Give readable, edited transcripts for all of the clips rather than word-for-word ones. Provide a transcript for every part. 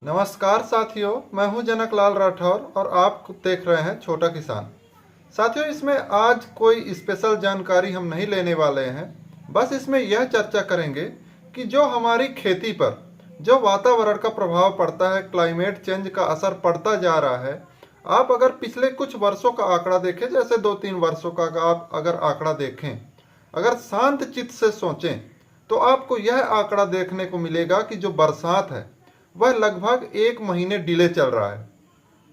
नमस्कार साथियों, मैं हूं जनक लाल राठौर और आप देख रहे हैं छोटा किसान। साथियों, इसमें आज कोई स्पेशल जानकारी हम नहीं लेने वाले हैं। बस इसमें यह चर्चा करेंगे कि जो हमारी खेती पर जो वातावरण का प्रभाव पड़ता है, क्लाइमेट चेंज का असर पड़ता जा रहा है। आप अगर पिछले कुछ वर्षों का आंकड़ा देखें, जैसे 2-3 वर्षों का आप अगर आंकड़ा देखें, अगर शांत चित्त से सोचें तो आपको यह आंकड़ा देखने को मिलेगा कि जो बरसात है वह लगभग 1 महीने डिले चल रहा है।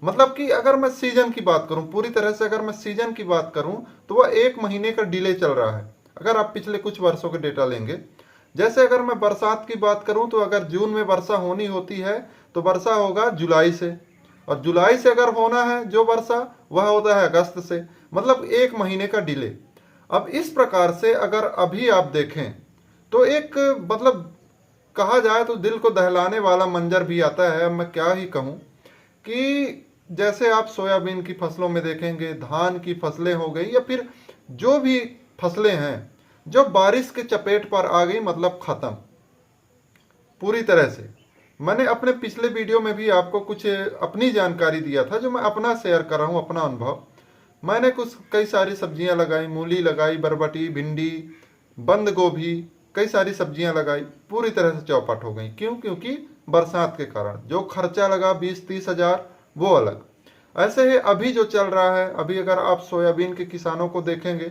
मतलब कि अगर मैं सीजन की बात करूं, पूरी तरह से अगर मैं सीजन की बात करूं तो वह 1 महीने का डिले चल रहा है। अगर आप पिछले कुछ वर्षों के डेटा लेंगे, जैसे अगर मैं बरसात की बात करूं तो अगर जून में वर्षा होनी होती है तो वर्षा होगा जुलाई से, और जुलाई से अगर होना है जो वर्षा वह होता है अगस्त से। मतलब 1 महीने का डिले। अब इस प्रकार से अगर अभी आप देखें तो एक मतलब कहा जाए तो दिल को दहलाने वाला मंजर भी आता है। मैं क्या ही कहूँ कि जैसे आप सोयाबीन की फसलों में देखेंगे, धान की फसलें हो गई या फिर जो भी फसलें हैं जो बारिश के चपेट पर आ गई, मतलब खत्म पूरी तरह से। मैंने अपने पिछले वीडियो में भी आपको कुछ अपनी जानकारी दिया था, जो मैं अपना शेयर कर रहा हूँ, अपना अनुभव। मैंने कुछ कई सारी सब्जियां लगाई, मूली लगाई, बरबटी, भिंडी, बंद गोभी, कई सारी सब्जियां लगाई, पूरी तरह से चौपट हो गई। क्यों? क्योंकि बरसात के कारण जो खर्चा लगा 20-30 हजार वो अलग। ऐसे ही अभी जो चल रहा है, अभी अगर आप सोयाबीन के किसानों को देखेंगे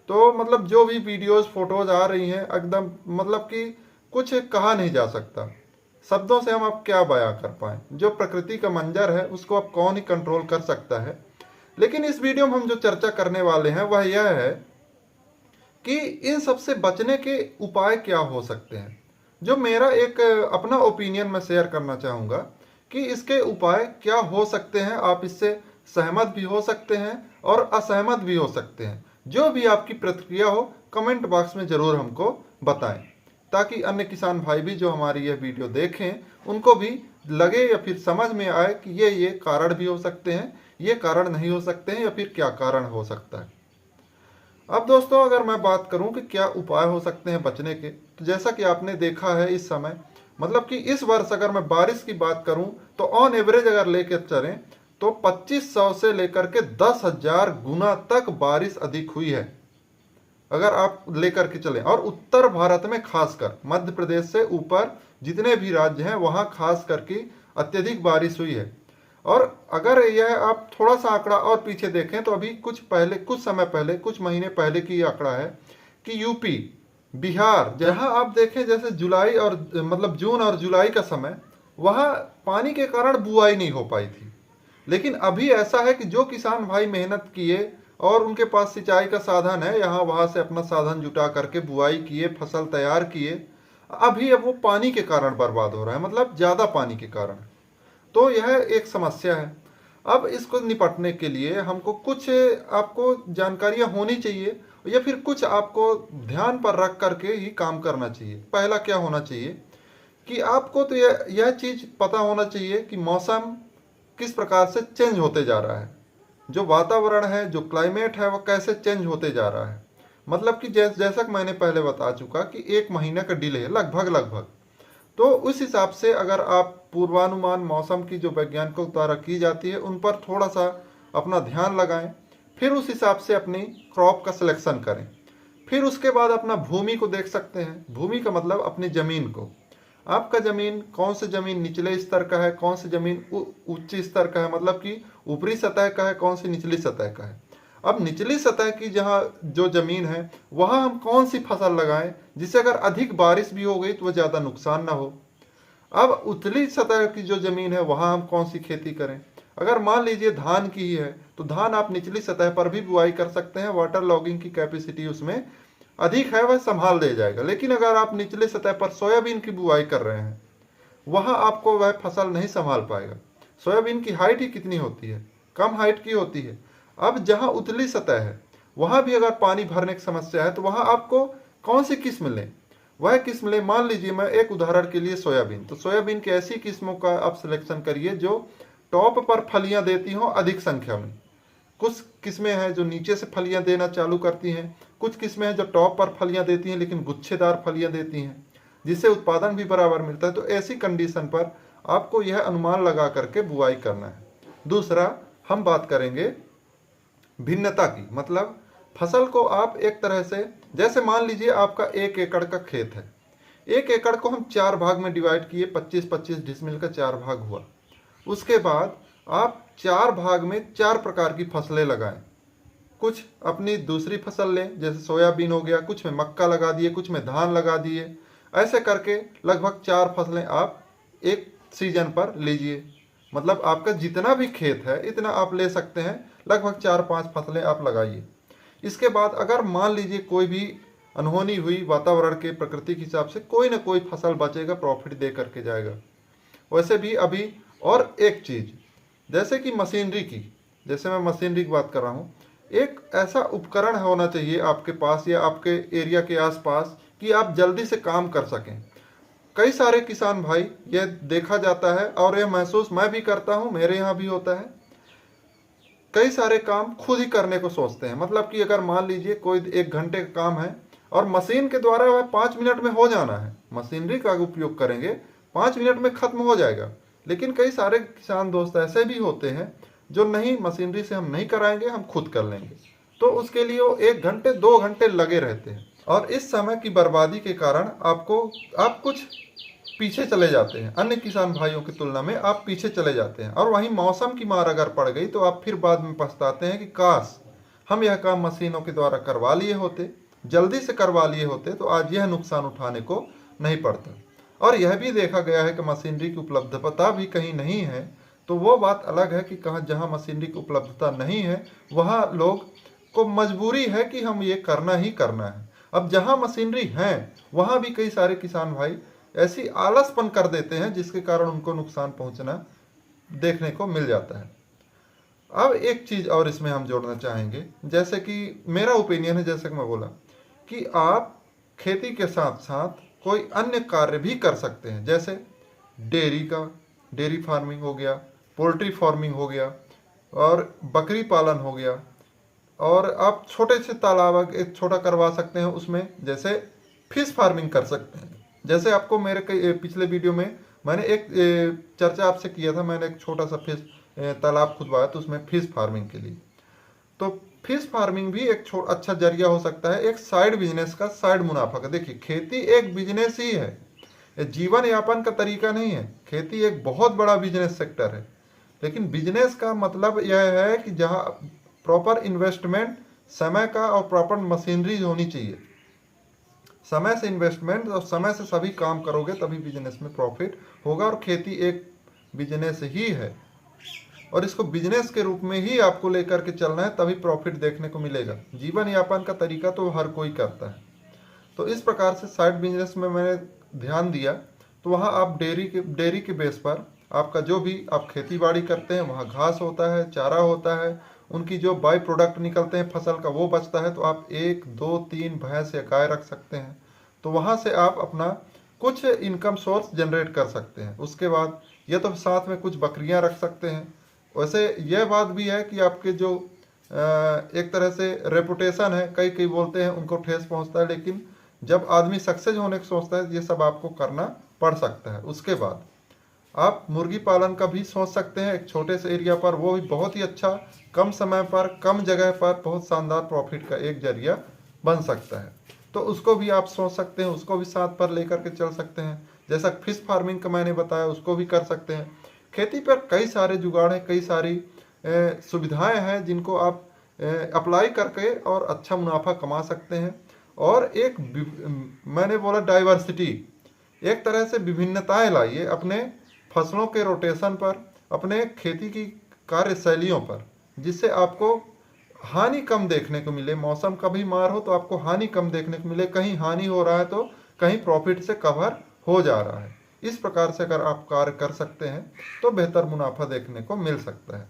तो मतलब जो भी वीडियोस फोटोज आ रही हैं एकदम मतलब कि कुछ कहा नहीं जा सकता। शब्दों से हम अब क्या बयां कर पाए। जो प्रकृति का मंजर है उसको अब कौन ही कंट्रोल कर सकता है। लेकिन इस वीडियो में हम जो चर्चा करने वाले हैं वह यह है कि इन सबसे बचने के उपाय क्या हो सकते हैं। जो मेरा एक अपना ओपिनियन मैं शेयर करना चाहूँगा कि इसके उपाय क्या हो सकते हैं। आप इससे सहमत भी हो सकते हैं और असहमत भी हो सकते हैं। जो भी आपकी प्रतिक्रिया हो कमेंट बॉक्स में ज़रूर हमको बताएं, ताकि अन्य किसान भाई भी जो हमारी यह वीडियो देखें उनको भी लगे या फिर समझ में आए कि ये कारण भी हो सकते हैं, ये कारण नहीं हो सकते हैं, या फिर क्या कारण हो सकता है। अब दोस्तों, अगर मैं बात करूं कि क्या उपाय हो सकते हैं बचने के, तो जैसा कि आपने देखा है इस समय, मतलब कि इस वर्ष अगर मैं बारिश की बात करूं तो ऑन एवरेज अगर लेकर चलें तो 2500 से लेकर के 10,000 गुना तक बारिश अधिक हुई है, अगर आप लेकर के चलें। और उत्तर भारत में खासकर मध्य प्रदेश से ऊपर जितने भी राज्य हैं वहां खास करके अत्यधिक बारिश हुई है। और अगर यह आप थोड़ा सा आंकड़ा और पीछे देखें तो अभी कुछ समय पहले, कुछ महीने पहले की आंकड़ा है कि यूपी, बिहार, जहां आप देखें जैसे जुलाई और मतलब जून और जुलाई का समय, वहां पानी के कारण बुआई नहीं हो पाई थी। लेकिन अभी ऐसा है कि जो किसान भाई मेहनत किए और उनके पास सिंचाई का साधन है, यहाँ वहां से अपना साधन जुटा करके बुआई किए, फसल तैयार किए, अभी अब वो पानी के कारण बर्बाद हो रहा है, मतलब ज्यादा पानी के कारण। तो यह एक समस्या है। अब इसको निपटने के लिए हमको कुछ आपको जानकारियां होनी चाहिए, या फिर कुछ आपको ध्यान पर रख करके ही काम करना चाहिए। पहला क्या होना चाहिए कि आपको तो यह चीज पता होना चाहिए कि मौसम किस प्रकार से चेंज होते जा रहा है। जो वातावरण है, जो क्लाइमेट है, वह कैसे चेंज होते जा रहा है। मतलब कि जैसा कि मैंने पहले बता चुका कि 1 महीने का डिले है लगभग। तो उस हिसाब से अगर आप पूर्वानुमान मौसम की जो वैज्ञानिकों द्वारा की जाती है उन पर थोड़ा सा अपना ध्यान लगाएं, फिर उस हिसाब से अपनी क्रॉप का सिलेक्शन करें। फिर उसके बाद अपना भूमि को देख सकते हैं। भूमि का मतलब अपनी ज़मीन को, आपका ज़मीन कौन सी ज़मीन निचले स्तर का है, कौन सी ज़मीन उच्च स्तर का है, मतलब कि ऊपरी सतह का है, कौन सी निचली सतह का है। अब निचली सतह की जहाँ जो ज़मीन है वहाँ हम कौन सी फसल लगाएं जिससे अगर अधिक बारिश भी हो गई तो वह ज़्यादा नुकसान ना हो। अब उतली सतह की जो ज़मीन है वहाँ हम कौन सी खेती करें। अगर मान लीजिए धान की ही है तो धान आप निचली सतह पर भी बुआई कर सकते हैं, वाटर लॉगिंग की कैपेसिटी उसमें अधिक है, वह संभाल दे जाएगा। लेकिन अगर आप निचले सतह पर सोयाबीन की बुआई कर रहे हैं वहाँ आपको वह फसल नहीं संभाल पाएगा। सोयाबीन की हाइट ही कितनी होती है, कम हाइट की होती है। अब जहाँ उतली सतह है वहाँ भी अगर पानी भरने की समस्या है तो वहाँ आपको कौन सी किस्म लें, वह किस्म लें। मान लीजिए मैं एक उदाहरण के लिए सोयाबीन, तो सोयाबीन की ऐसी किस्मों का आप सिलेक्शन करिए जो टॉप पर फलियां देती हों अधिक संख्या में। कुछ किस्में हैं जो नीचे से फलियां देना चालू करती हैं, कुछ किस्में हैं जो टॉप पर फलियां देती हैं लेकिन गुच्छेदार फलियां देती हैं, जिससे उत्पादन भी बराबर मिलता है। तो ऐसी कंडीशन पर आपको यह अनुमान लगा करके बुआई करना है। दूसरा, हम बात करेंगे भिन्नता की, मतलब फसल को आप एक तरह से, जैसे मान लीजिए आपका 1 एकड़ का खेत है, 1 एकड़ को हम 4 भाग में डिवाइड किए, 25-25 डिसमिल का 4 भाग हुआ। उसके बाद आप 4 भाग में 4 प्रकार की फसलें लगाएं। कुछ अपनी दूसरी फसल लें, जैसे सोयाबीन हो गया, कुछ में मक्का लगा दिए, कुछ में धान लगा दिए। ऐसे करके लगभग 4 फसलें आप एक सीजन पर लीजिए। मतलब आपका जितना भी खेत है इतना आप ले सकते हैं, लगभग 4-5 फसलें आप लगाइए। इसके बाद अगर मान लीजिए कोई भी अनहोनी हुई वातावरण के, प्रकृति के हिसाब से कोई ना कोई फसल बचेगा, प्रॉफिट दे करके जाएगा। वैसे भी अभी और एक चीज़, जैसे कि मशीनरी की, जैसे मैं मशीनरी की बात कर रहा हूँ, एक ऐसा उपकरण होना चाहिए आपके पास या आपके एरिया के आसपास कि आप जल्दी से काम कर सकें। कई सारे किसान भाई, ये देखा जाता है और यह महसूस मैं भी करता हूँ, मेरे यहाँ भी होता है, कई सारे काम खुद ही करने को सोचते हैं। मतलब कि अगर मान लीजिए कोई 1 घंटे का काम है और मशीन के द्वारा वह 5 मिनट में हो जाना है, मशीनरी का उपयोग करेंगे 5 मिनट में खत्म हो जाएगा। लेकिन कई सारे किसान दोस्त ऐसे भी होते हैं जो नहीं, मशीनरी से हम नहीं कराएंगे, हम खुद कर लेंगे, तो उसके लिए वो 1 घंटे 2 घंटे लगे रहते हैं। और इस समय की बर्बादी के कारण आप कुछ पीछे चले जाते हैं, अन्य किसान भाइयों की तुलना में आप पीछे चले जाते हैं। और वहीं मौसम की मार अगर पड़ गई तो आप फिर बाद में पछताते हैं कि काश हम यह काम मशीनों के द्वारा करवा लिए होते, जल्दी से करवा लिए होते, तो आज यह नुकसान उठाने को नहीं पड़ता। और यह भी देखा गया है कि मशीनरी की उपलब्धता भी कहीं नहीं है, तो वो बात अलग है कि जहाँ मशीनरी की उपलब्धता नहीं है वहाँ लोग को मजबूरी है कि हम ये करना ही करना है। अब जहाँ मशीनरी है वहाँ भी कई सारे किसान भाई ऐसी आलसपन कर देते हैं जिसके कारण उनको नुकसान पहुंचना देखने को मिल जाता है। अब एक चीज़ और इसमें हम जोड़ना चाहेंगे, जैसे कि मेरा ओपिनियन है, जैसे कि मैं बोला कि आप खेती के साथ साथ कोई अन्य कार्य भी कर सकते हैं, जैसे डेयरी फार्मिंग हो गया, पोल्ट्री फार्मिंग हो गया, और बकरी पालन हो गया। और आप छोटे से तालाब एक छोटा करवा सकते हैं, उसमें जैसे फिश फार्मिंग कर सकते हैं। जैसे आपको मेरे पिछले वीडियो में मैंने एक चर्चा आपसे किया था, मैंने एक छोटा सा फिश तालाब खुदवाया तो उसमें फिश फार्मिंग के लिए। तो फिश फार्मिंग भी एक अच्छा जरिया हो सकता है, एक साइड बिजनेस का, साइड मुनाफा का। देखिए, खेती एक बिजनेस ही है, जीवन यापन का तरीका नहीं है। खेती एक बहुत बड़ा बिजनेस सेक्टर है, लेकिन बिजनेस का मतलब यह है कि जहाँ प्रॉपर इन्वेस्टमेंट समय का और प्रॉपर मशीनरी होनी चाहिए। समय से इन्वेस्टमेंट और समय से सभी काम करोगे तभी बिजनेस में प्रॉफिट होगा। और खेती एक बिजनेस ही है और इसको बिजनेस के रूप में ही आपको लेकर के चलना है, तभी प्रॉफिट देखने को मिलेगा। जीवन यापन का तरीका तो हर कोई करता है। तो इस प्रकार से साइड बिजनेस में मैंने ध्यान दिया, तो वहाँ आप डेयरी के बेस पर आपका जो भी आप खेती बाड़ी करते हैं, वहाँ घास होता है, चारा होता है, उनकी जो बाई प्रोडक्ट निकलते हैं फसल का वो बचता है, तो आप 1, 2, 3 भैंस या गाय रख सकते हैं। तो वहाँ से आप अपना कुछ इनकम सोर्स जनरेट कर सकते हैं। उसके बाद या तो साथ में कुछ बकरियाँ रख सकते हैं। वैसे यह बात भी है कि आपके जो एक तरह से रेपुटेशन है, कई बोलते हैं उनको ठेस पहुँचता है, लेकिन जब आदमी सक्सेस होने की सोचता है ये सब आपको करना पड़ सकता है। उसके बाद आप मुर्गी पालन का भी सोच सकते हैं एक छोटे से एरिया पर, वो भी बहुत ही अच्छा, कम समय पर, कम जगह पर बहुत शानदार प्रॉफिट का एक जरिया बन सकता है। तो उसको भी आप सोच सकते हैं, उसको भी साथ पर लेकर के चल सकते हैं। जैसा फिश फार्मिंग का मैंने बताया, उसको भी कर सकते हैं। खेती पर कई सारे जुगाड़ हैं, कई सारी सुविधाएं हैं जिनको आप अप्लाई करके और अच्छा मुनाफा कमा सकते हैं। और एक मैंने बोला डाइवर्सिटी, एक तरह से विभिन्नताएं लाइए अपने फसलों के रोटेशन पर, अपने खेती की कार्यशैलियों पर, जिससे आपको हानि कम देखने को मिले। मौसम का भी मार हो तो आपको हानि कम देखने को मिले, कहीं हानि हो रहा है तो कहीं प्रॉफिट से कवर हो जा रहा है। इस प्रकार से अगर आप कार्य कर सकते हैं तो बेहतर मुनाफा देखने को मिल सकता है।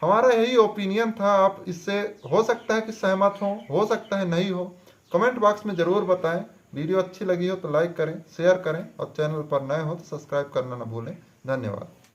हमारा यही ओपिनियन था। आप इससे हो सकता है कि सहमत हो सकता है नहीं हो। कमेंट बॉक्स में ज़रूर बताएं। वीडियो अच्छी लगी हो तो लाइक करें, शेयर करें और चैनल पर नए हो तो सब्सक्राइब करना ना भूलें। धन्यवाद।